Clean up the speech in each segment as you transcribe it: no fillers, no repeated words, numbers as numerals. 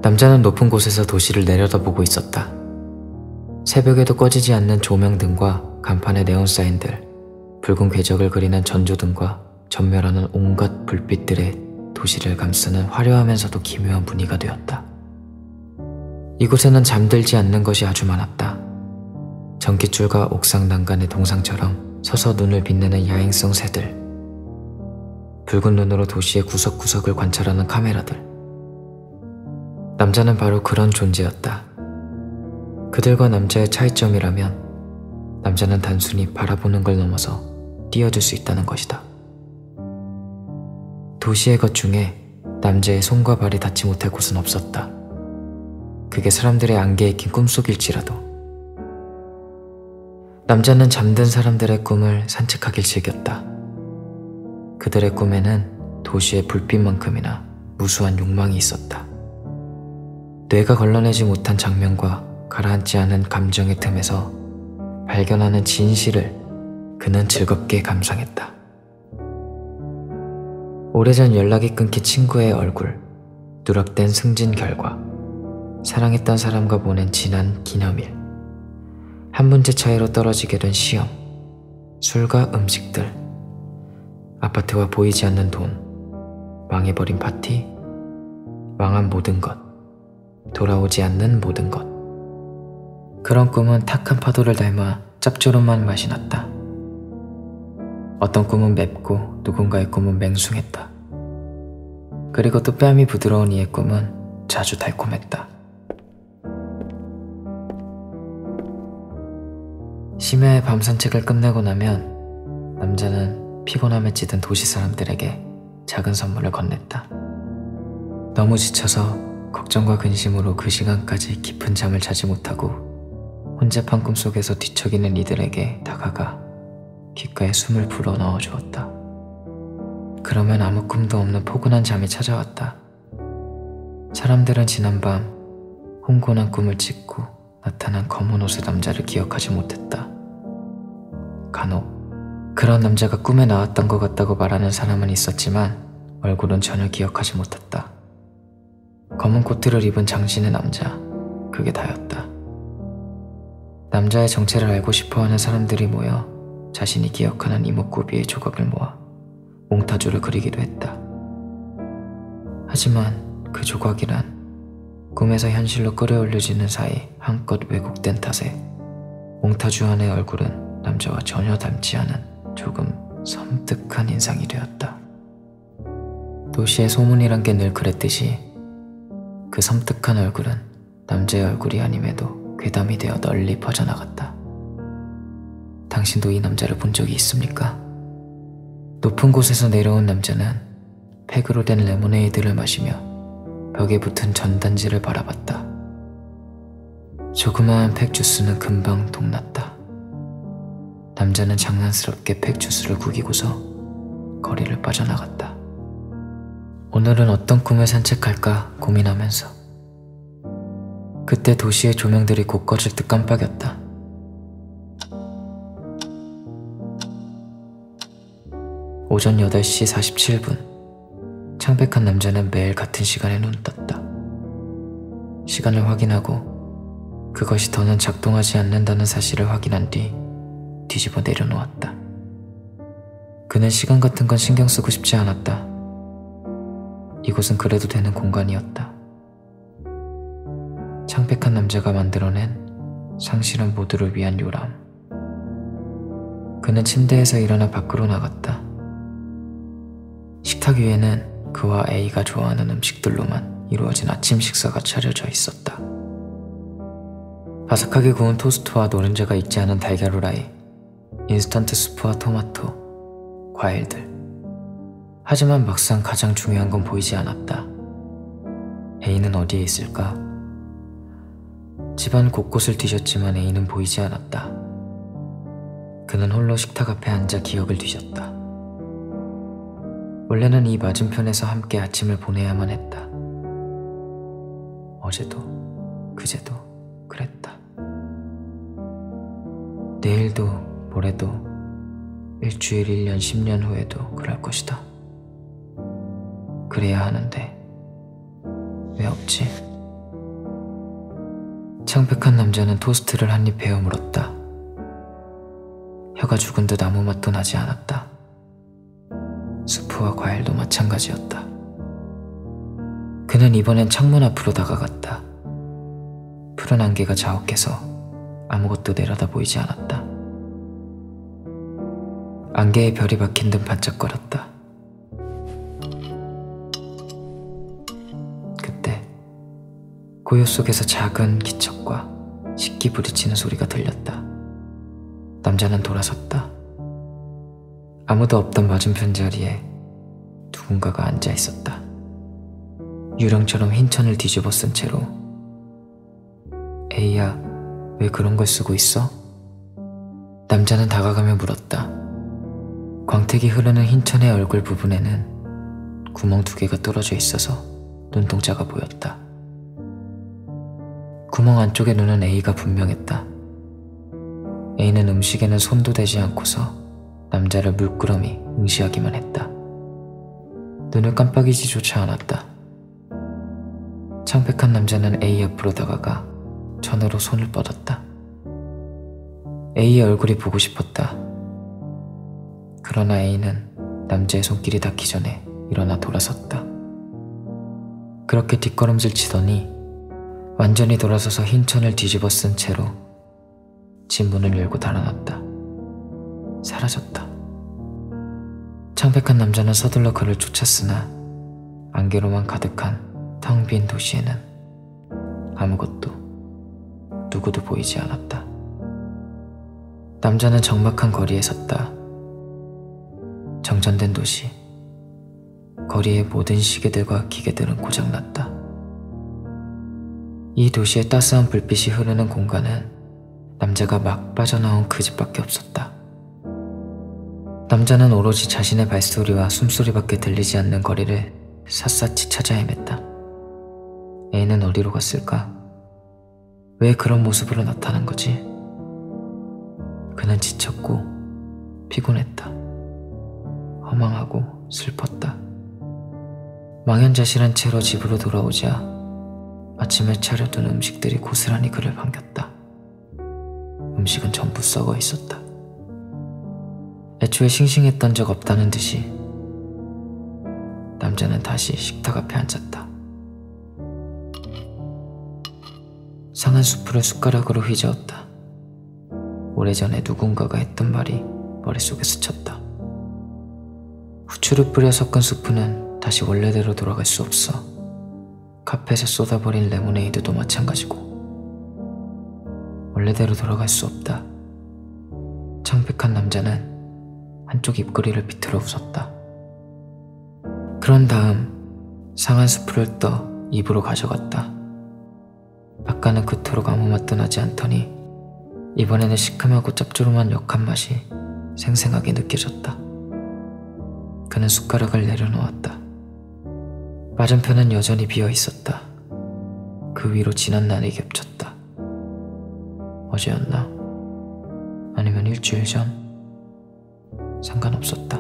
남자는 높은 곳에서 도시를 내려다보고 있었다. 새벽에도 꺼지지 않는 조명등과 간판의 네온사인들, 붉은 궤적을 그리는 전조등과 전멸하는 온갖 불빛들의 도시를 감싸는 화려하면서도 기묘한 분위기가 되었다. 이곳에는 잠들지 않는 것이 아주 많았다. 전깃줄과 옥상 난간의 동상처럼 서서 눈을 빛내는 야행성 새들, 붉은 눈으로 도시의 구석구석을 관찰하는 카메라들. 남자는 바로 그런 존재였다. 그들과 남자의 차이점이라면 남자는 단순히 바라보는 걸 넘어서 뛰어들 수 있다는 것이다. 도시의 것 중에 남자의 손과 발이 닿지 못할 곳은 없었다. 그게 사람들의 안개에 낀 꿈속일지라도. 남자는 잠든 사람들의 꿈을 산책하길 즐겼다. 그들의 꿈에는 도시의 불빛만큼이나 무수한 욕망이 있었다. 뇌가 걸러내지 못한 장면과 가라앉지 않은 감정의 틈에서 발견하는 진실을 그는 즐겁게 감상했다. 오래전 연락이 끊긴 친구의 얼굴, 누락된 승진 결과, 사랑했던 사람과 보낸 지난 기념일, 한 문제 차이로 떨어지게 된 시험, 술과 음식들, 아파트와 보이지 않는 돈, 망해버린 파티, 망한 모든 것, 돌아오지 않는 모든 것. 그런 꿈은 탁한 파도를 닮아 짭조름한 맛이 났다. 어떤 꿈은 맵고 누군가의 꿈은 맹숭했다. 그리고 또 뺨이 부드러운 이의 꿈은 자주 달콤했다. 심야의 밤 산책을 끝내고 나면 남자는 피곤함에 찌든 도시 사람들에게 작은 선물을 건넸다. 너무 지쳐서 걱정과 근심으로 그 시간까지 깊은 잠을 자지 못하고 혼자 판 꿈속에서 뒤척이는 이들에게 다가가 귓가에 숨을 불어 넣어주었다. 그러면 아무 꿈도 없는 포근한 잠이 찾아왔다. 사람들은 지난밤 홍곤한 꿈을 찢고 나타난 검은 옷의 남자를 기억하지 못했다. 간혹 그런 남자가 꿈에 나왔던 것 같다고 말하는 사람은 있었지만 얼굴은 전혀 기억하지 못했다. 검은 코트를 입은 장신의 남자, 그게 다였다. 남자의 정체를 알고 싶어하는 사람들이 모여 자신이 기억하는 이목구비의 조각을 모아 몽타주를 그리기도 했다. 하지만 그 조각이란 꿈에서 현실로 끌어올려지는 사이 한껏 왜곡된 탓에 몽타주 안의 얼굴은 남자와 전혀 닮지 않은 조금 섬뜩한 인상이 되었다. 도시의 소문이란 게 늘 그랬듯이 그 섬뜩한 얼굴은 남자의 얼굴이 아님에도 괴담이 되어 널리 퍼져나갔다. 당신도 이 남자를 본 적이 있습니까? 높은 곳에서 내려온 남자는 팩으로 된 레모네이드를 마시며 벽에 붙은 전단지를 바라봤다. 조그마한 팩 주스는 금방 동났다. 남자는 장난스럽게 팩 주스를 구기고서 거리를 빠져나갔다. 오늘은 어떤 꿈을 산책할까 고민하면서 그때 도시의 조명들이 곧 꺼질 듯 깜빡였다. 오전 8시 47분. 창백한 남자는 매일 같은 시간에 눈 떴다. 시간을 확인하고 그것이 더는 작동하지 않는다는 사실을 확인한 뒤 뒤집어 내려놓았다. 그는 시간 같은 건 신경 쓰고 싶지 않았다. 이곳은 그래도 되는 공간이었다. 창백한 남자가 만들어낸 상실한 모두를 위한 요람. 그는 침대에서 일어나 밖으로 나갔다. 식탁 위에는 그와 A가 좋아하는 음식들로만 이루어진 아침 식사가 차려져 있었다. 바삭하게 구운 토스트와 노른자가 익지 않은 달걀 후라이, 인스턴트 스프와 토마토, 과일들. 하지만 막상 가장 중요한 건 보이지 않았다. A는 어디에 있을까? 집안 곳곳을 뒤졌지만 A는 보이지 않았다. 그는 홀로 식탁 앞에 앉아 기억을 뒤졌다. 원래는 이 맞은편에서 함께 아침을 보내야만 했다. 어제도 그제도 그랬다. 내일도 모레도 일주일, 1년, 10년 후에도 그럴 것이다. 그래야 하는데 왜 없지? 창백한 남자는 토스트를 한 입 베어 물었다. 혀가 죽은 듯 아무 맛도 나지 않았다. 수프와 과일도 마찬가지였다. 그는 이번엔 창문 앞으로 다가갔다. 푸른 안개가 자욱해서 아무것도 내려다 보이지 않았다. 안개에 별이 박힌 듯 반짝거렸다. 그때 고요 속에서 작은 기척과 식기 부딪히는 소리가 들렸다. 남자는 돌아섰다. 아무도 없던 맞은편 자리에 누군가가 앉아 있었다. 유령처럼 흰 천을 뒤집어 쓴 채로. 에이야, 왜 그런 걸 쓰고 있어? 남자는 다가가며 물었다. 광택이 흐르는 흰 천의 얼굴 부분에는 구멍 2개가 뚫어져 있어서 눈동자가 보였다. 구멍 안쪽의 눈은 A가 분명했다. A는 음식에는 손도 대지 않고서 남자를 물끄러미 응시하기만 했다. 눈을 깜빡이지조차 않았다. 창백한 남자는 A 앞으로 다가가 천으로 손을 뻗었다. A의 얼굴이 보고 싶었다. 그러나 A는 남자의 손길이 닿기 전에 일어나 돌아섰다. 그렇게 뒷걸음질 치더니 완전히 돌아서서 흰 천을 뒤집어 쓴 채로 집 문을 열고 달아났다. 사라졌다. 창백한 남자는 서둘러 그를 쫓았으나 안개로만 가득한 텅 빈 도시에는 아무것도 누구도 보이지 않았다. 남자는 적막한 거리에 섰다. 정전된 도시. 거리의 모든 시계들과 기계들은 고장났다. 이 도시의 따스한 불빛이 흐르는 공간은 남자가 막 빠져나온 그 집밖에 없었다. 남자는 오로지 자신의 발소리와 숨소리밖에 들리지 않는 거리를 샅샅이 찾아 헤맸다. 애는 어디로 갔을까? 왜 그런 모습으로 나타난 거지? 그는 지쳤고 피곤했다. 허망하고 슬펐다. 망연자실한 채로 집으로 돌아오자 아침에 차려둔 음식들이 고스란히 그를 반겼다. 음식은 전부 썩어 있었다. 애초에 싱싱했던 적 없다는 듯이 남자는 다시 식탁 앞에 앉았다. 상한 수프를 숟가락으로 휘저었다. 오래전에 누군가가 했던 말이 머릿속에 스쳤다. 후추를 뿌려 섞은 수프는 다시 원래대로 돌아갈 수 없어. 카펫에 쏟아버린 레모네이드도 마찬가지고. 원래대로 돌아갈 수 없다. 창백한 남자는 한쪽 입꼬리를 비틀어 웃었다. 그런 다음 상한 수프를 떠 입으로 가져갔다. 아까는 그토록 아무 맛도 나지 않더니 이번에는 시큼하고 짭조름한 역한 맛이 생생하게 느껴졌다. 그는 숟가락을 내려놓았다. 맞은편은 여전히 비어 있었다. 그 위로 진한 날이 겹쳤다. 어제였나? 아니면 일주일 전? 상관없었다.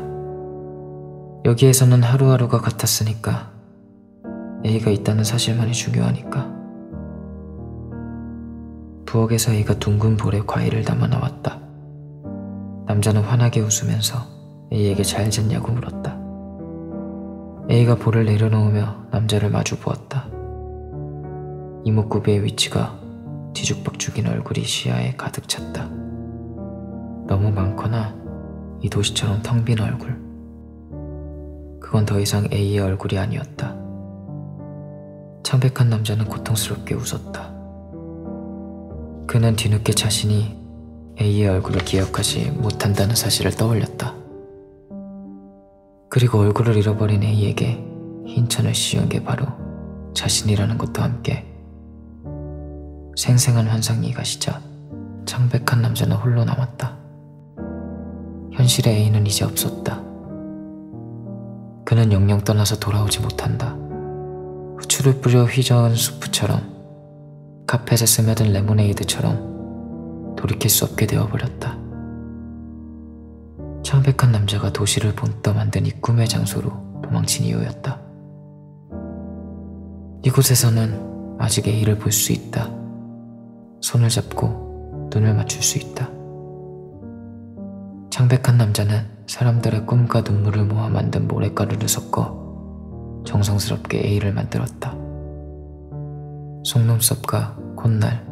여기에서는 하루하루가 같았으니까. A가 있다는 사실만이 중요하니까. 부엌에서 A가 둥근 볼에 과일을 담아 나왔다. 남자는 환하게 웃으면서 A에게 잘 잤냐고 물었다. A가 볼을 내려놓으며 남자를 마주 보았다. 이목구비의 위치가 뒤죽박죽인 얼굴이 시야에 가득 찼다. 너무 많거나 이 도시처럼 텅 빈 얼굴. 그건 더 이상 A의 얼굴이 아니었다. 창백한 남자는 고통스럽게 웃었다. 그는 뒤늦게 자신이 A의 얼굴을 기억하지 못한다는 사실을 떠올렸다. 그리고 얼굴을 잃어버린 A에게 흰 천을 씌운 게 바로 자신이라는 것도 함께 생생한 환상이 가시자 창백한 남자는 홀로 남았다. 현실의 A는 이제 없었다. 그는 영영 떠나서 돌아오지 못한다. 후추를 뿌려 휘저은 수프처럼 카펫에 스며든 레모네이드처럼 돌이킬 수 없게 되어버렸다. 창백한 남자가 도시를 본떠 만든 이 꿈의 장소로 도망친 이유였다. 이곳에서는 아직 A를 볼 수 있다. 손을 잡고 눈을 맞출 수 있다. 창백한 남자는 사람들의 꿈과 눈물을 모아 만든 모래가루를 섞어 정성스럽게 A를 만들었다. 속눈썹과 콧날,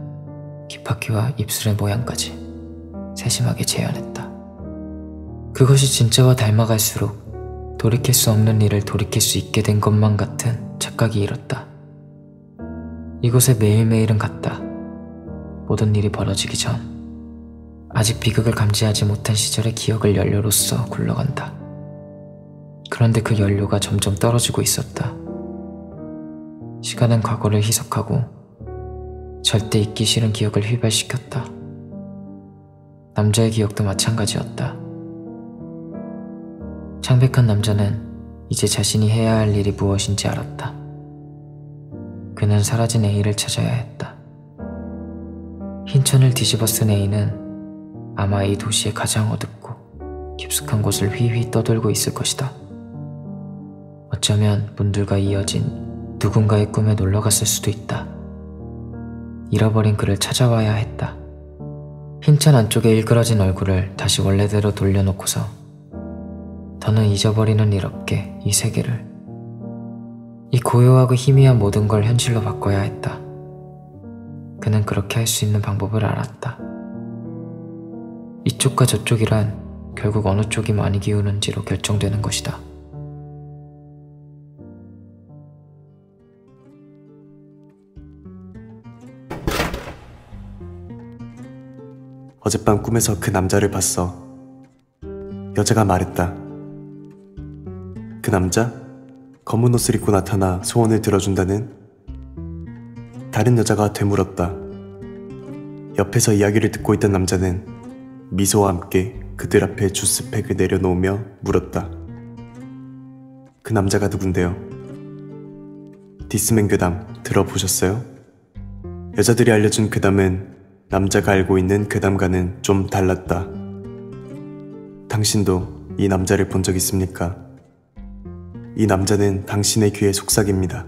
귓바퀴와 입술의 모양까지 세심하게 재현했다. 그것이 진짜와 닮아갈수록 돌이킬 수 없는 일을 돌이킬 수 있게 된 것만 같은 착각이 일었다. 이곳에 매일매일은 같다. 모든 일이 벌어지기 전 아직 비극을 감지하지 못한 시절의 기억을 연료로서 굴러간다. 그런데 그 연료가 점점 떨어지고 있었다. 시간은 과거를 희석하고 절대 잊기 싫은 기억을 휘발시켰다. 남자의 기억도 마찬가지였다. 창백한 남자는 이제 자신이 해야 할 일이 무엇인지 알았다. 그는 사라진 A를 찾아야 했다. 흰천을 뒤집어 쓴 A는 아마 이 도시의 가장 어둡고 깊숙한 곳을 휘휘 떠돌고 있을 것이다. 어쩌면 문들과 이어진 누군가의 꿈에 놀러갔을 수도 있다. 잃어버린 그를 찾아와야 했다. 흰천 안쪽에 일그러진 얼굴을 다시 원래대로 돌려놓고서 더는 잊어버리는 일 없게 이 세계를, 이 고요하고 희미한 모든 걸 현실로 바꿔야 했다. 그는 그렇게 할 수 있는 방법을 알았다. 이쪽과 저쪽이란 결국 어느 쪽이 많이 기우는지로 결정되는 것이다. 어젯밤 꿈에서 그 남자를 봤어. 여자가 말했다. 그 남자? 검은 옷을 입고 나타나 소원을 들어준다는? 다른 여자가 되물었다. 옆에서 이야기를 듣고 있던 남자는 미소와 함께 그들 앞에 주스팩을 내려놓으며 물었다. 그 남자가 누군데요? 디스맨 괴담 들어보셨어요? 여자들이 알려준 괴담은 남자가 알고 있는 괴담과는 좀 달랐다. 당신도 이 남자를 본 적 있습니까? 이 남자는 당신의 귀의 속삭입니다.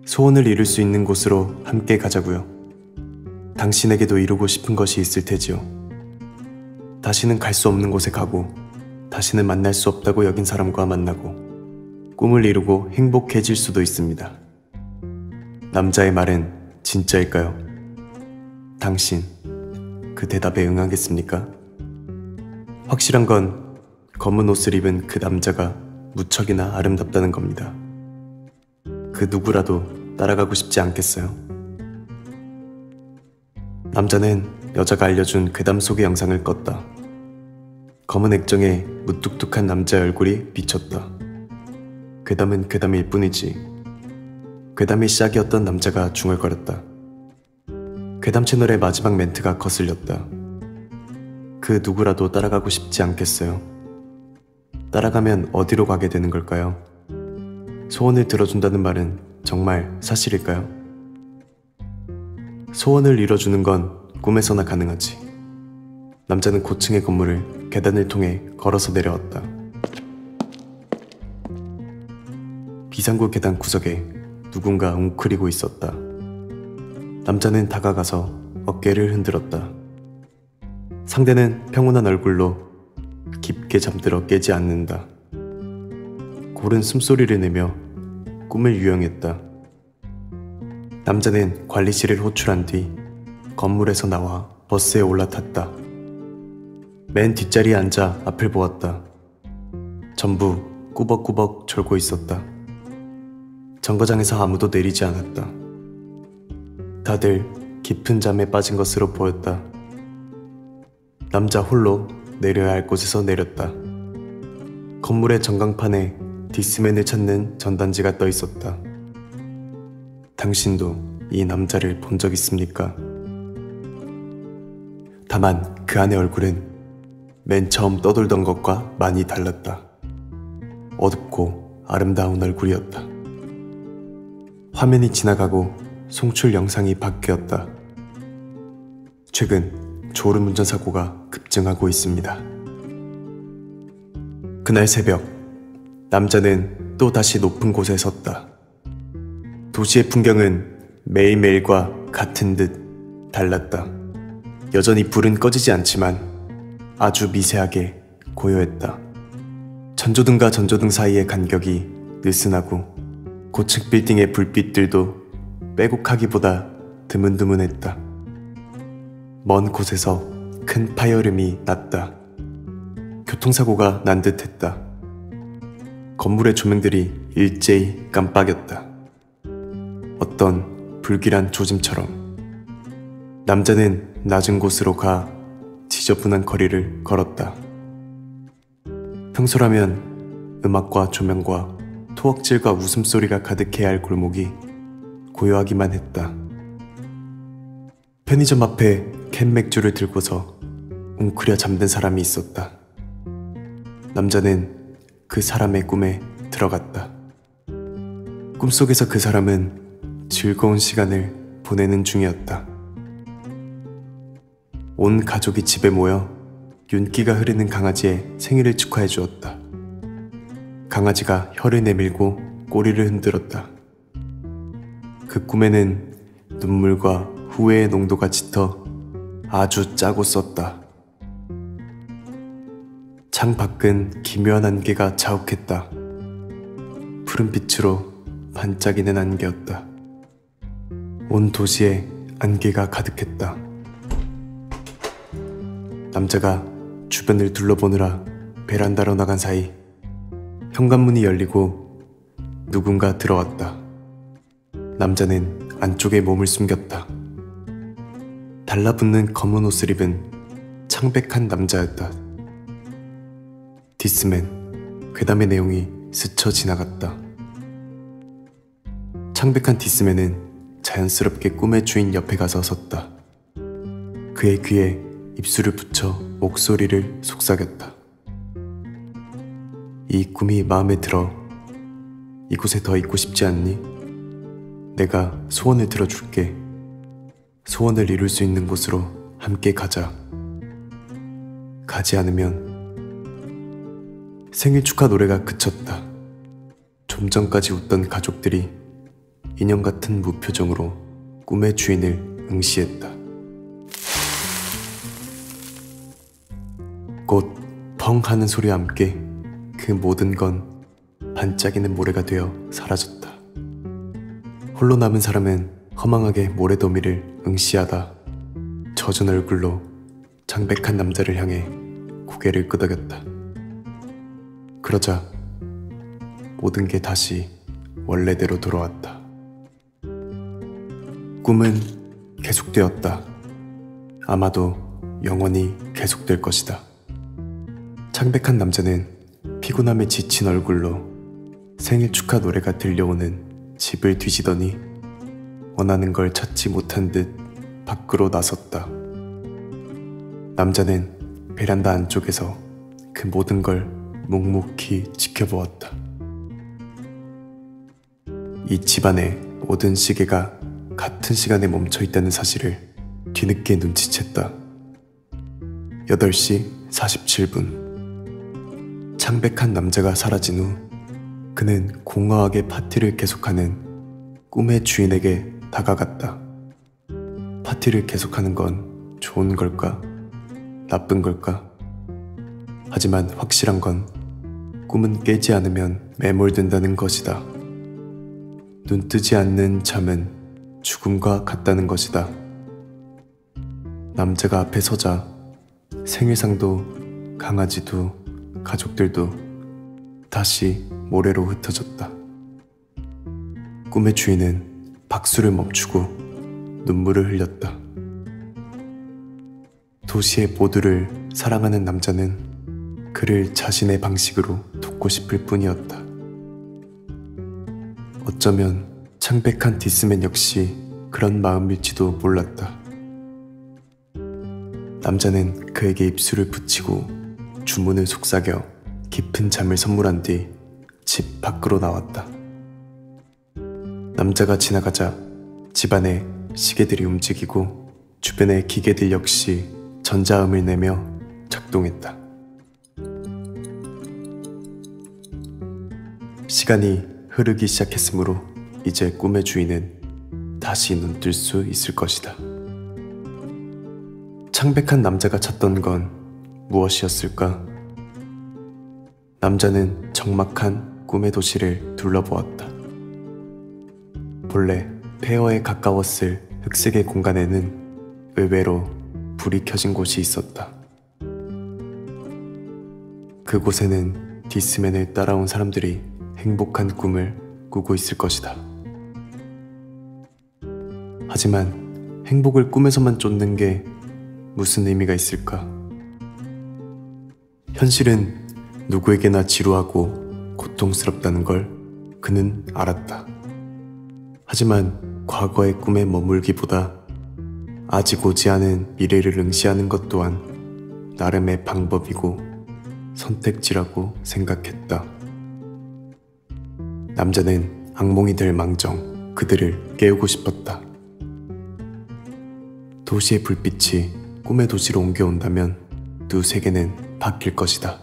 소원을 이룰 수 있는 곳으로 함께 가자고요. 당신에게도 이루고 싶은 것이 있을 테지요. 다시는 갈 수 없는 곳에 가고 다시는 만날 수 없다고 여긴 사람과 만나고 꿈을 이루고 행복해질 수도 있습니다. 남자의 말은 진짜일까요? 당신, 그 대답에 응하겠습니까? 확실한 건 검은 옷을 입은 그 남자가 무척이나 아름답다는 겁니다. 그 누구라도 따라가고 싶지 않겠어요? 남자는 여자가 알려준 괴담 속의 영상을 껐다. 검은 액정에 무뚝뚝한 남자의 얼굴이 비쳤다. 괴담은 괴담일 뿐이지. 괴담의 시작이었던 남자가 중얼거렸다. 괴담 채널의 마지막 멘트가 거슬렸다. 그 누구라도 따라가고 싶지 않겠어요? 따라가면 어디로 가게 되는 걸까요? 소원을 들어준다는 말은 정말 사실일까요? 소원을 이뤄주는 건 꿈에서나 가능하지. 남자는 고층의 건물을 계단을 통해 걸어서 내려왔다. 비상구 계단 구석에 누군가 웅크리고 있었다. 남자는 다가가서 어깨를 흔들었다. 상대는 평온한 얼굴로 깊게 잠들어 깨지 않는다. 고른 숨소리를 내며 꿈을 유영했다. 남자는 관리실을 호출한 뒤 건물에서 나와 버스에 올라탔다. 맨 뒷자리에 앉아 앞을 보았다. 전부 꾸벅꾸벅 졸고 있었다. 정거장에서 아무도 내리지 않았다. 다들 깊은 잠에 빠진 것으로 보였다. 남자 홀로 내려야 할 곳에서 내렸다. 건물의 전광판에 디스맨을 찾는 전단지가 떠 있었다. 당신도 이 남자를 본 적 있습니까? 다만 그 안의 얼굴은 맨 처음 떠돌던 것과 많이 달랐다. 어둡고 아름다운 얼굴이었다. 화면이 지나가고 송출 영상이 바뀌었다. 최근 졸음운전 사고가 급증하고 있습니다. 그날 새벽, 남자는 또 다시 높은 곳에 섰다. 도시의 풍경은 매일매일과 같은 듯 달랐다. 여전히 불은 꺼지지 않지만 아주 미세하게 고요했다. 전조등과 전조등 사이의 간격이 느슨하고 고층 빌딩의 불빛들도 빼곡하기보다 드문드문했다. 먼 곳에서 큰 파열음이 났다. 교통사고가 난 듯했다. 건물의 조명들이 일제히 깜빡였다. 어떤 불길한 조짐처럼 남자는 낮은 곳으로 가 지저분한 거리를 걸었다. 평소라면 음악과 조명과 토악질과 웃음소리가 가득해야 할 골목이 고요하기만 했다. 편의점 앞에 캔 맥주를 들고서 웅크려 잠든 사람이 있었다. 남자는 그 사람의 꿈에 들어갔다. 꿈속에서 그 사람은 즐거운 시간을 보내는 중이었다. 온 가족이 집에 모여 윤기가 흐르는 강아지의 생일을 축하해 주었다. 강아지가 혀를 내밀고 꼬리를 흔들었다. 그 꿈에는 눈물과 후회의 농도가 짙어 아주 짜고 썼다. 창 밖은 기묘한 안개가 자욱했다. 푸른 빛으로 반짝이는 안개였다. 온 도시에 안개가 가득했다. 남자가 주변을 둘러보느라 베란다로 나간 사이 현관문이 열리고 누군가 들어왔다. 남자는 안쪽에 몸을 숨겼다. 달라붙는 검은 옷을 입은 창백한 남자였다. 디스맨, 괴담의 내용이 스쳐 지나갔다. 창백한 디스맨은 자연스럽게 꿈의 주인 옆에 가서 섰다. 그의 귀에 입술을 붙여 목소리를 속삭였다. 이 꿈이 마음에 들어. 이곳에 더 있고 싶지 않니? 내가 소원을 들어줄게. 소원을 이룰 수 있는 곳으로 함께 가자. 가지 않으면. 생일 축하 노래가 그쳤다. 좀 전까지 웃던 가족들이 인형 같은 무표정으로 꿈의 주인을 응시했다. 곧 펑 하는 소리와 함께 그 모든 건 반짝이는 모래가 되어 사라졌다. 홀로 남은 사람은 허망하게 모래더미를 응시하다 젖은 얼굴로 창백한 남자를 향해 고개를 끄덕였다. 그러자 모든 게 다시 원래대로 돌아왔다. 꿈은 계속되었다. 아마도 영원히 계속될 것이다. 창백한 남자는 피곤함에 지친 얼굴로 생일 축하 노래가 들려오는 집을 뒤지더니 원하는 걸 찾지 못한 듯 밖으로 나섰다. 남자는 베란다 안쪽에서 그 모든 걸 묵묵히 지켜보았다. 이 집안의 모든 시계가 같은 시간에 멈춰 있다는 사실을 뒤늦게 눈치챘다. 8시 47분. 창백한 남자가 사라진 후 그는 공허하게 파티를 계속하는 꿈의 주인에게 다가갔다. 파티를 계속하는 건 좋은 걸까? 나쁜 걸까? 하지만 확실한 건 꿈은 깨지 않으면 매몰된다는 것이다. 눈 뜨지 않는 잠은 죽음과 같다는 것이다. 남자가 앞에 서자 생일상도 강아지도 가족들도 다시 모래로 흩어졌다. 꿈의 주인은 박수를 멈추고 눈물을 흘렸다. 도시의 모두를 사랑하는 남자는 그를 자신의 방식으로 돕고 싶을 뿐이었다. 어쩌면 창백한 디스맨 역시 그런 마음일지도 몰랐다. 남자는 그에게 입술을 붙이고 주문을 속삭여 깊은 잠을 선물한 뒤 집 밖으로 나왔다. 남자가 지나가자 집안의 시계들이 움직이고 주변의 기계들 역시 전자음을 내며 작동했다. 시간이 흐르기 시작했으므로 이제 꿈의 주인은 다시 눈뜰 수 있을 것이다. 창백한 남자가 찾던 건 무엇이었을까? 남자는 적막한 꿈의 도시를 둘러보았다. 본래 폐허에 가까웠을 흑색의 공간에는 의외로 불이 켜진 곳이 있었다. 그곳에는 디스맨을 따라온 사람들이 행복한 꿈을 꾸고 있을 것이다. 하지만 행복을 꿈에서만 쫓는 게 무슨 의미가 있을까? 현실은 누구에게나 지루하고 고통스럽다는 걸 그는 알았다. 하지만 과거의 꿈에 머물기보다 아직 오지 않은 미래를 응시하는 것 또한 나름의 방법이고 선택지라고 생각했다. 남자는 악몽이 될 망정 그들을 깨우고 싶었다. 도시의 불빛이 꿈의 도시로 옮겨온다면 두 세계는 바뀔 것이다.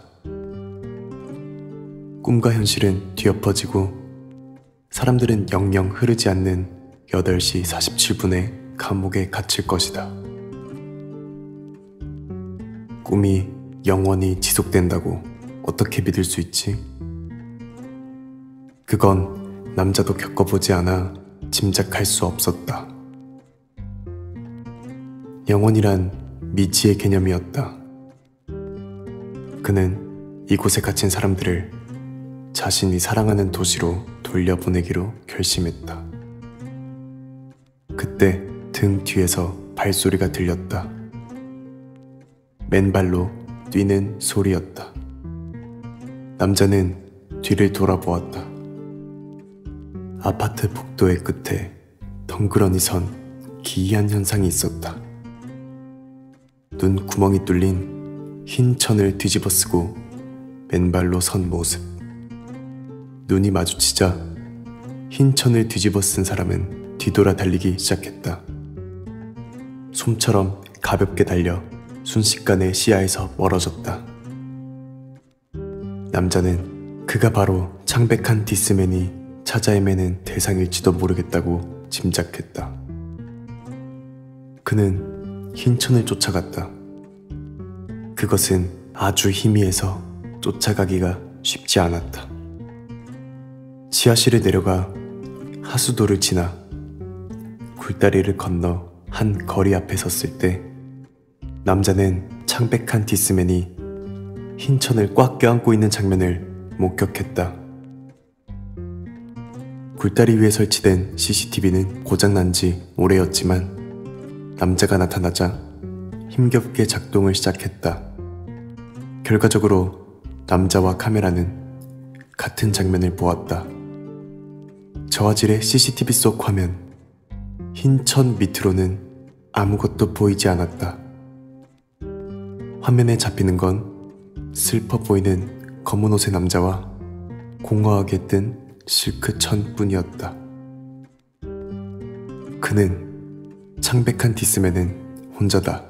꿈과 현실은 뒤엎어지고 사람들은 영영 흐르지 않는 8시 47분에 감옥에 갇힐 것이다. 꿈이 영원히 지속된다고 어떻게 믿을 수 있지? 그건 남자도 겪어보지 않아 짐작할 수 없었다. 영원이란 미지의 개념이었다. 그는 이곳에 갇힌 사람들을 자신이 사랑하는 도시로 돌려보내기로 결심했다. 그때 등 뒤에서 발소리가 들렸다. 맨발로 뛰는 소리였다. 남자는 뒤를 돌아보았다. 아파트 복도의 끝에 덩그러니 선 기이한 현상이 있었다. 눈 구멍이 뚫린 흰 천을 뒤집어 쓰고 맨발로 선 모습. 눈이 마주치자 흰 천을 뒤집어 쓴 사람은 뒤돌아 달리기 시작했다. 솜처럼 가볍게 달려 순식간에 시야에서 멀어졌다. 남자는 그가 바로 창백한 디스맨이 찾아 헤매는 대상일지도 모르겠다고 짐작했다. 그는 흰 천을 쫓아갔다. 그것은 아주 희미해서 쫓아가기가 쉽지 않았다. 지하실에 내려가 하수도를 지나 굴다리를 건너 한 거리 앞에 섰을 때 남자는 창백한 디스맨이 흰 천을 꽉 껴안고 있는 장면을 목격했다. 굴다리 위에 설치된 CCTV는 고장난 지 오래였지만 남자가 나타나자 힘겹게 작동을 시작했다. 결과적으로 남자와 카메라는 같은 장면을 보았다. 저화질의 CCTV 속 화면, 흰 천 밑으로는 아무것도 보이지 않았다. 화면에 잡히는 건 슬퍼 보이는 검은 옷의 남자와 공허하게 뜬 실크천 뿐이었다. 그는 창백한 디스맨은 혼자다.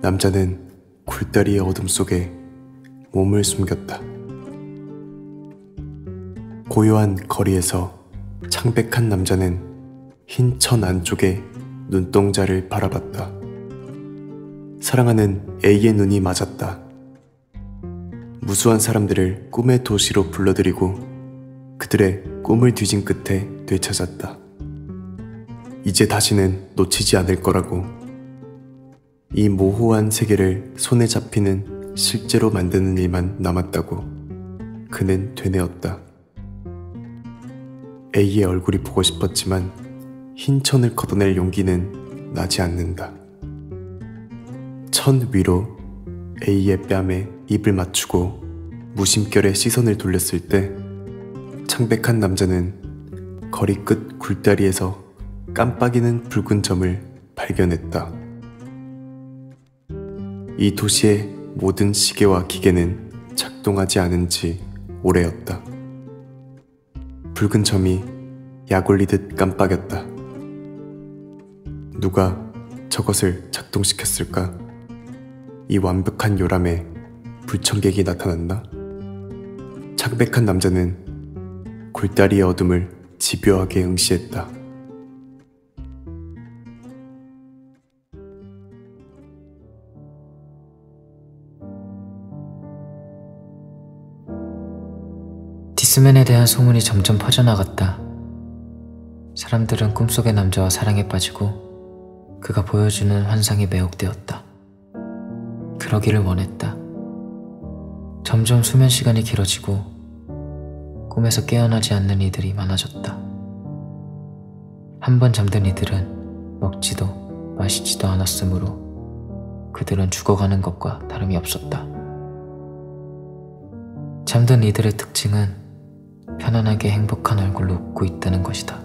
남자는 굴다리의 어둠 속에 몸을 숨겼다. 고요한 거리에서 창백한 남자는 흰 천 안쪽에 눈동자를 바라봤다. 사랑하는 A의 눈이 맞았다. 무수한 사람들을 꿈의 도시로 불러들이고 그들의 꿈을 뒤진 끝에 되찾았다. 이제 다시는 놓치지 않을 거라고. 이 모호한 세계를 손에 잡히는 실제로 만드는 일만 남았다고 그는 되뇌었다. A의 얼굴이 보고 싶었지만 흰 천을 걷어낼 용기는 나지 않는다. 천 위로 A의 뺨에 입을 맞추고 무심결에 시선을 돌렸을 때 창백한 남자는 거리 끝 굴다리에서 깜빡이는 붉은 점을 발견했다. 이 도시의 모든 시계와 기계는 작동하지 않은 지 오래였다. 붉은 점이 약 올리듯 깜빡였다. 누가 저것을 작동시켰을까? 이 완벽한 요람에 불청객이 나타났나? 창백한 남자는 굴다리의 어둠을 집요하게 응시했다. 디스맨에 대한 소문이 점점 퍼져나갔다. 사람들은 꿈속의 남자와 사랑에 빠지고 그가 보여주는 환상에 매혹되었다. 그러기를 원했다. 점점 수면 시간이 길어지고 꿈에서 깨어나지 않는 이들이 많아졌다. 한 번 잠든 이들은 먹지도 마시지도 않았으므로 그들은 죽어가는 것과 다름이 없었다. 잠든 이들의 특징은 편안하게 행복한 얼굴로 웃고 있다는 것이다.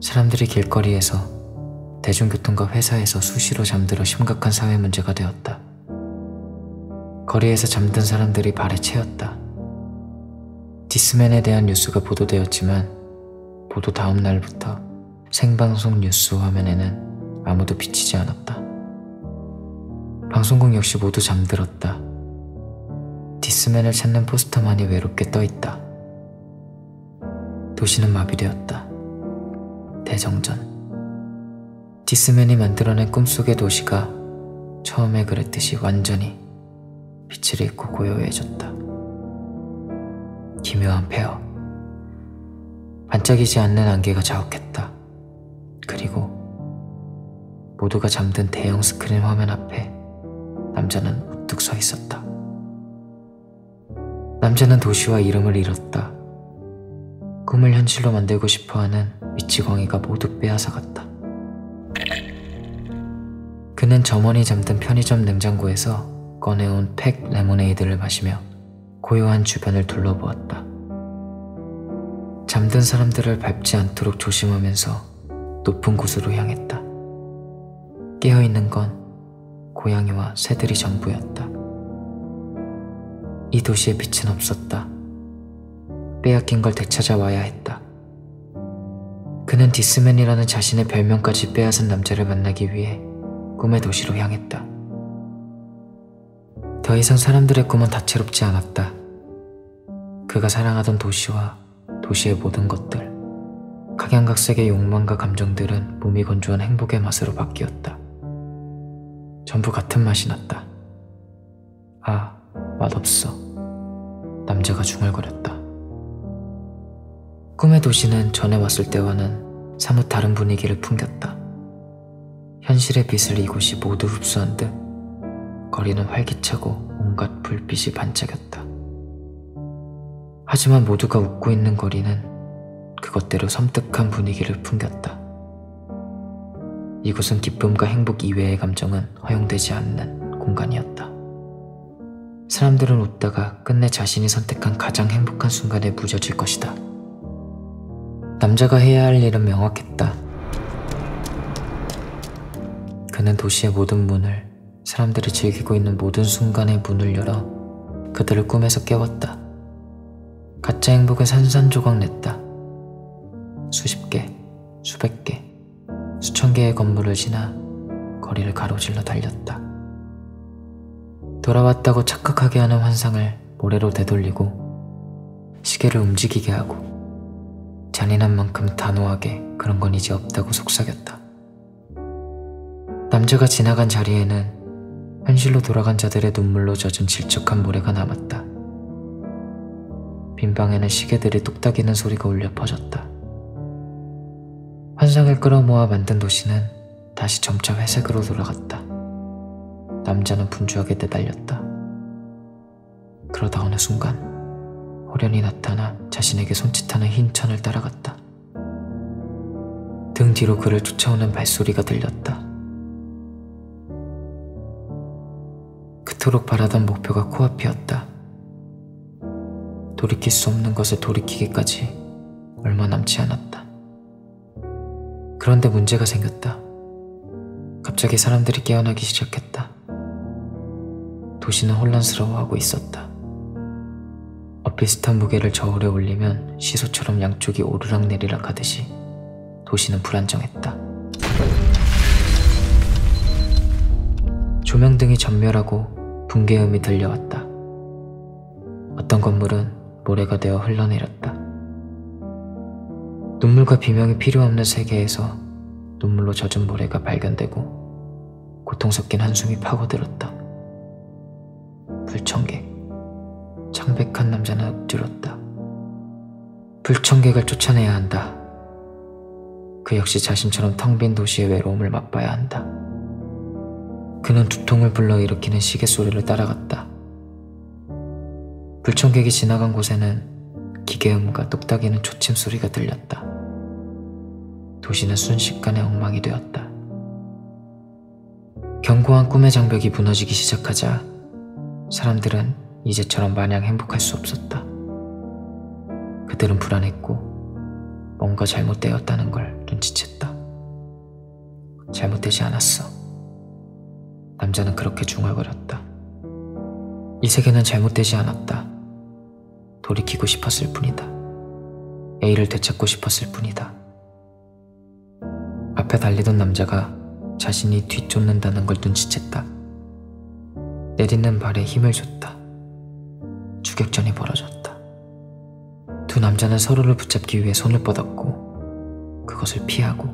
사람들이 길거리에서, 대중교통과 회사에서 수시로 잠들어 심각한 사회 문제가 되었다. 거리에서 잠든 사람들이 발에 채였다. 디스맨에 대한 뉴스가 보도되었지만 보도 다음 날부터 생방송 뉴스 화면에는 아무도 비치지 않았다. 방송국 역시 모두 잠들었다. 디스맨을 찾는 포스터만이 외롭게 떠있다. 도시는 마비되었다. 대정전. 디스맨이 만들어낸 꿈속의 도시가 처음에 그랬듯이 완전히 빛을 잃고 고요해졌다. 기묘한 폐허. 반짝이지 않는 안개가 자욱했다. 그리고 모두가 잠든 대형 스크린 화면 앞에 남자는 우뚝 서 있었다. 남자는 도시와 이름을 잃었다. 꿈을 현실로 만들고 싶어하는 미치광이가 모두 빼앗아갔다. 그는 점원이 잠든 편의점 냉장고에서 꺼내온 팩 레모네이드를 마시며 고요한 주변을 둘러보았다. 잠든 사람들을 밟지 않도록 조심하면서 높은 곳으로 향했다. 깨어있는 건 고양이와 새들이 전부였다. 이 도시에 빛은 없었다. 빼앗긴 걸 되찾아와야 했다. 그는 디스맨이라는 자신의 별명까지 빼앗은 남자를 만나기 위해 꿈의 도시로 향했다. 더 이상 사람들의 꿈은 다채롭지 않았다. 그가 사랑하던 도시와 도시의 모든 것들, 각양각색의 욕망과 감정들은 무미건조한 행복의 맛으로 바뀌었다. 전부 같은 맛이 났다. 아, 맛없어. 남자가 중얼거렸다. 꿈의 도시는 전에 왔을 때와는 사뭇 다른 분위기를 풍겼다. 현실의 빛을 이곳이 모두 흡수한 듯 거리는 활기차고 온갖 불빛이 반짝였다. 하지만 모두가 웃고 있는 거리는 그것대로 섬뜩한 분위기를 풍겼다. 이곳은 기쁨과 행복 이외의 감정은 허용되지 않는 공간이었다. 사람들은 웃다가 끝내 자신이 선택한 가장 행복한 순간에 무뎌질 것이다. 남자가 해야 할 일은 명확했다. 그는 도시의 모든 문을, 사람들이 즐기고 있는 모든 순간의 문을 열어 그들을 꿈에서 깨웠다. 가짜 행복은 산산조각 냈다. 수십 개, 수백 개, 수천 개의 건물을 지나 거리를 가로질러 달렸다. 돌아왔다고 착각하게 하는 환상을 모래로 되돌리고 시계를 움직이게 하고 잔인한 만큼 단호하게 그런 건 이제 없다고 속삭였다. 남자가 지나간 자리에는 현실로 돌아간 자들의 눈물로 젖은 질척한 모래가 남았다. 빈 방에는 시계들이 뚝딱이는 소리가 울려 퍼졌다. 환상을 끌어모아 만든 도시는 다시 점차 회색으로 돌아갔다. 남자는 분주하게 내달렸다. 그러다 어느 순간 호련히 나타나 자신에게 손짓하는 흰 천을 따라갔다. 등 뒤로 그를 쫓아오는 발소리가 들렸다. 그토록 바라던 목표가 코앞이었다. 돌이킬 수 없는 것을 돌이키기까지 얼마 남지 않았다. 그런데 문제가 생겼다. 갑자기 사람들이 깨어나기 시작했다. 도시는 혼란스러워하고 있었다. 비슷한 무게를 저울에 올리면 시소처럼 양쪽이 오르락내리락 하듯이 도시는 불안정했다. 조명등이 전멸하고 붕괴음이 들려왔다. 어떤 건물은 모래가 되어 흘러내렸다. 눈물과 비명이 필요 없는 세계에서 눈물로 젖은 모래가 발견되고 고통 섞인 한숨이 파고들었다. 불청객, 창백한 남자는 엎드렸다. 불청객을 쫓아내야 한다. 그 역시 자신처럼 텅 빈 도시의 외로움을 맛봐야 한다. 그는 두통을 불러일으키는 시계 소리를 따라갔다. 불청객이 지나간 곳에는 기계음과 똑딱이는 초침 소리가 들렸다. 도시는 순식간에 엉망이 되었다. 견고한 꿈의 장벽이 무너지기 시작하자 사람들은 이제처럼 마냥 행복할 수 없었다. 그들은 불안했고 뭔가 잘못되었다는 걸 눈치챘다. 잘못되지 않았어. 남자는 그렇게 중얼거렸다. 이 세계는 잘못되지 않았다. 돌이키고 싶었을 뿐이다. A를 되찾고 싶었을 뿐이다. 앞에 달리던 남자가 자신이 뒤쫓는다는 걸 눈치챘다. 내딛는 발에 힘을 줬다. 추격전이 벌어졌다. 두 남자는 서로를 붙잡기 위해 손을 뻗었고 그것을 피하고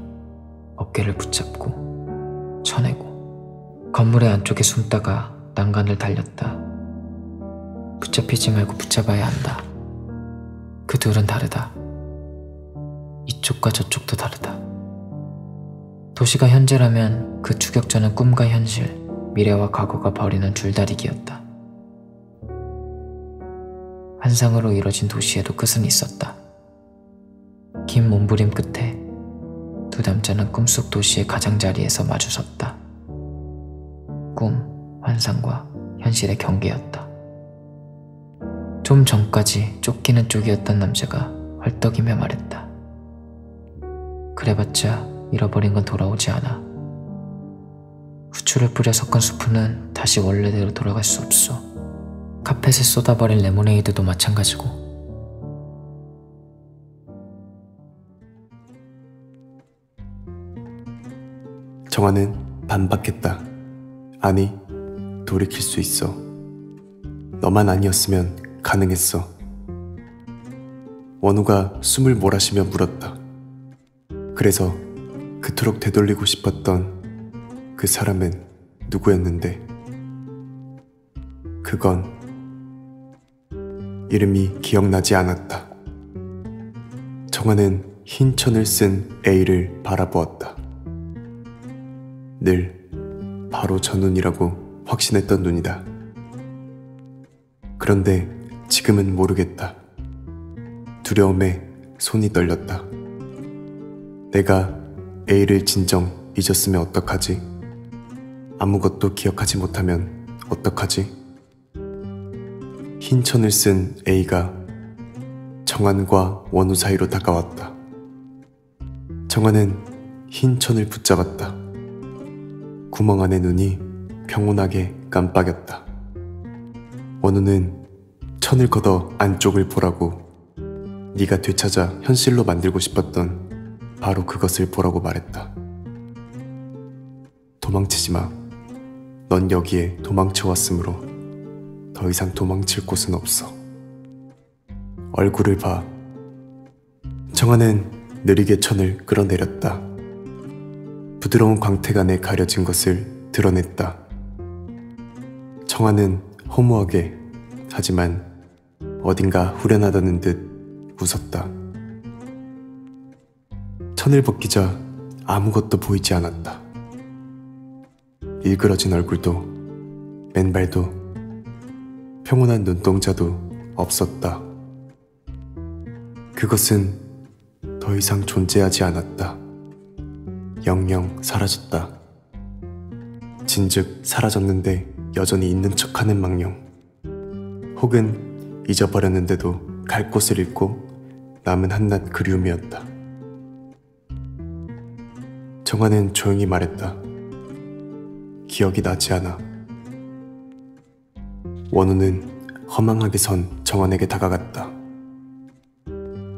어깨를 붙잡고 쳐내고 건물의 안쪽에 숨다가 난간을 달렸다. 붙잡히지 말고 붙잡아야 한다. 그 둘은 다르다. 이쪽과 저쪽도 다르다. 도시가 현재라면 그 추격전은 꿈과 현실, 미래와 과거가 벌이는 줄다리기였다. 환상으로 이뤄진 도시에도 끝은 있었다. 긴 몸부림 끝에 두 남자는 꿈속 도시의 가장자리에서 마주섰다. 꿈, 환상과 현실의 경계였다. 좀 전까지 쫓기는 쪽이었던 남자가 헐떡이며 말했다. 그래봤자 잃어버린 건 돌아오지 않아. 후추를 뿌려 섞은 수프는 다시 원래대로 돌아갈 수 없어. 카펫에 쏟아버린 레모네이드도 마찬가지고. 정화는 반박했다. 아니, 돌이킬 수 있어. 너만 아니었으면 가능했어. 원우가 숨을 몰아쉬며 물었다. 그래서 그토록 되돌리고 싶었던 그 사람은 누구였는데? 그건 이름이 기억나지 않았다. 정화는 흰 천을 쓴 A를 바라보았다. 늘 바로 저 눈이라고 확신했던 눈이다. 그런데 지금은 모르겠다. 두려움에 손이 떨렸다. 내가 A를 진정 잊었으면 어떡하지? 아무것도 기억하지 못하면 어떡하지? 흰 천을 쓴 A가 정한과 원우 사이로 다가왔다. 정한은 흰 천을 붙잡았다. 구멍 안의 눈이 평온하게 깜빡였다. 원우는 천을 걷어 안쪽을 보라고, 네가 되찾아 현실로 만들고 싶었던 바로 그것을 보라고 말했다. 도망치지 마. 넌 여기에 도망쳐왔으므로 더 이상 도망칠 곳은 없어. 얼굴을 봐. 정화는 느리게 천을 끌어내렸다. 부드러운 광택 안에 가려진 것을 드러냈다. 정화는 허무하게, 하지만 어딘가 후련하다는 듯 웃었다. 천을 벗기자 아무것도 보이지 않았다. 일그러진 얼굴도, 맨발도, 평온한 눈동자도 없었다. 그것은 더 이상 존재하지 않았다. 영영 사라졌다. 진즉 사라졌는데 여전히 있는 척하는 망령, 혹은 잊어버렸는데도 갈 곳을 잃고 남은 한낱 그리움이었다. 정화는 조용히 말했다. 기억이 나지 않아. 원우는 허망하게 선 정한에게 다가갔다.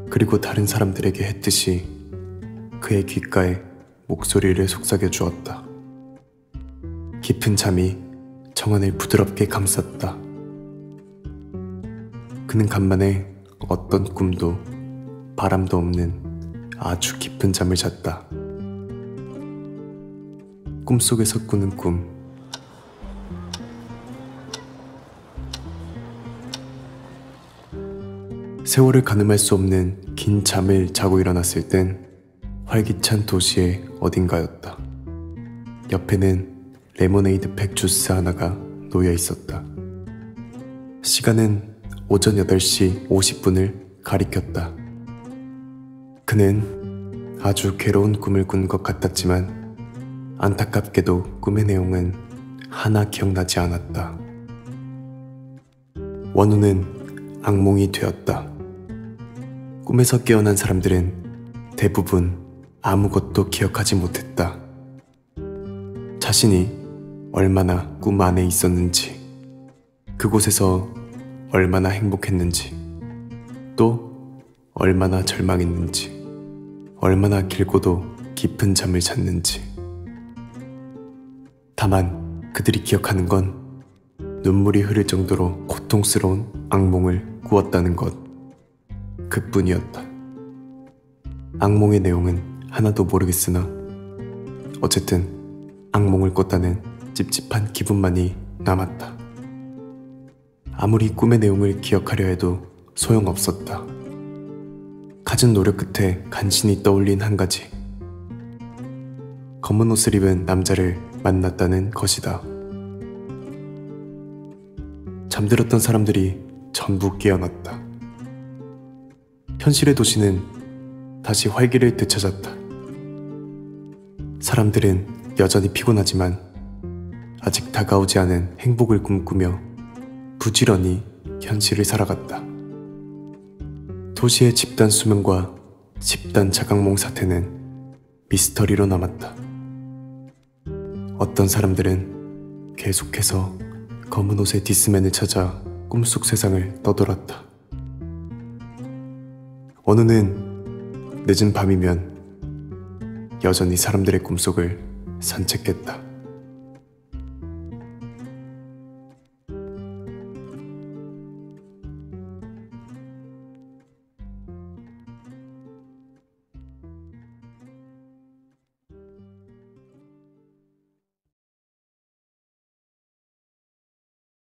그리고 다른 사람들에게 했듯이 그의 귓가에 목소리를 속삭여 주었다. 깊은 잠이 정한을 부드럽게 감쌌다. 그는 간만에 어떤 꿈도 바람도 없는 아주 깊은 잠을 잤다. 꿈속에서 꾸는 꿈. 세월을 가늠할 수 없는 긴 잠을 자고 일어났을 땐 활기찬 도시의 어딘가였다. 옆에는 레모네이드 팩 주스 하나가 놓여 있었다. 시간은 오전 8시 50분을 가리켰다. 그는 아주 괴로운 꿈을 꾼 것 같았지만 안타깝게도 꿈의 내용은 하나 기억나지 않았다. 원우는 악몽이 되었다. 꿈에서 깨어난 사람들은 대부분 아무것도 기억하지 못했다. 자신이 얼마나 꿈 안에 있었는지, 그곳에서 얼마나 행복했는지, 또 얼마나 절망했는지, 얼마나 길고도 깊은 잠을 잤는지. 다만 그들이 기억하는 건 눈물이 흐를 정도로 고통스러운 악몽을 꾸었다는 것 그뿐이었다. 악몽의 내용은 하나도 모르겠으나 어쨌든 악몽을 꿨다는 찝찝한 기분만이 남았다. 아무리 꿈의 내용을 기억하려 해도 소용없었다. 갖은 노력 끝에 간신히 떠올린 한 가지. 검은 옷을 입은 남자를 만났다는 것이다. 잠들었던 사람들이 전부 깨어났다. 현실의 도시는 다시 활기를 되찾았다. 사람들은 여전히 피곤하지만 아직 다가오지 않은 행복을 꿈꾸며 부지런히 현실을 살아갔다. 도시의 집단 수면과 집단 자각몽 사태는 미스터리로 남았다. 어떤 사람들은 계속해서 검은 옷의 디스맨을 찾아 꿈속 세상을 떠돌았다. 원우는 늦은 밤이면 여전히 사람들의 꿈속을 산책했다.